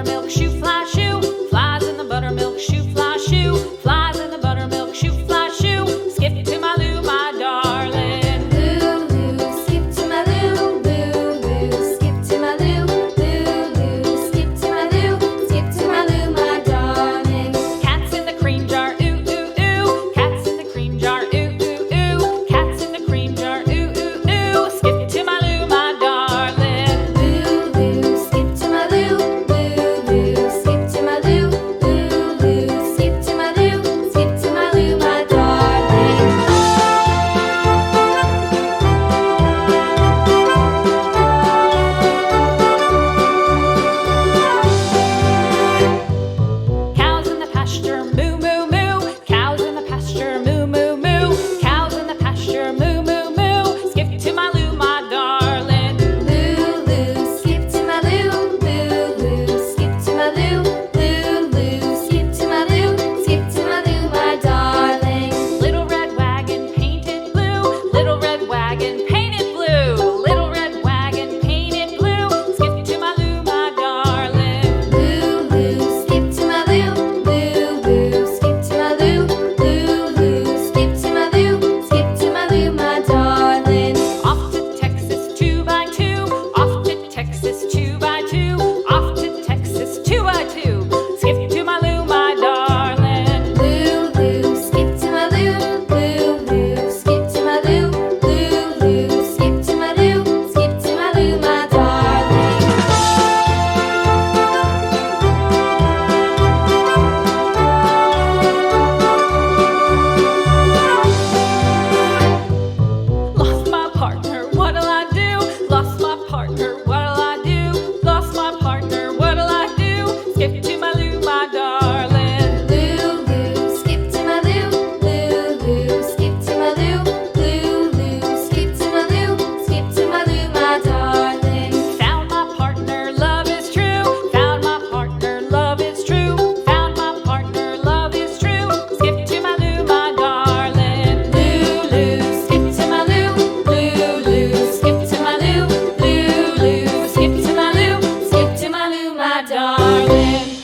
buttermilk shoe, fly shoe. Flies in the buttermilk shoe, fly shoe. Flies in the buttermilk shoe, fly shoe. Skip to my Lou, my darling. Lou, skip to my Lou, Lou, skip to my Lou, Lou, skip to my Lou, skip to my Lou, my darling. Cats in the cream jar, ooh, ooh, ooh. Cats in the cream jar, ooh, ooh, ooh. Cats in the cream jar, ooh, ooh, ooh. Skip to my Lou, my darling. Lou, skip to my Lou, Lou, skip to my Lou, Lou, skip to my Lou, skip to my Lou, my darling. Cows in the pasture, moo, moo, moo. Cows in the pasture, moo, moo, moo. Cows in the pasture, moo, moo, moo. Skip to my Lou, my darling. Lou, skip to my Lou, Lou, skip to my Lou, Lou, skip to my Lou, skip to my Lou, my darling. Little red wagon painted blue. Little red wagon painted blue. Little red wagon painted blue. Skip to my Lou, my darling. Lou, skip to my Lou, Lou, skip to my Lou, Lou, skip to my Lou, skip to my Lou, my darling. Off to Texas 2x2. Off to Texas 2x2. Off to Texas 2x2. Skip to my Lou, my darling. Lou, skip to my Lou, Lou, skip to my Lou, Lou, skip to my Lou, skip to my Lou, my darling. Lost my partner, what'll I do? Lost my partner, what'll I do? Lost my partner, what'll I do? Skip to my Lou, my darling. Lou, skip to my Lou, Lou, skip to my Lou, Lou, skip to my Lou, skip to my Lou, my darling. Found my partner, love is true. Found my partner, love is true. Found my partner, love is true. Skip to my Lou, my darling. Lou, skip to my Lou, Lou, skip to my Lou, Lou, skip to my Lou, skip to my Lou, my darling.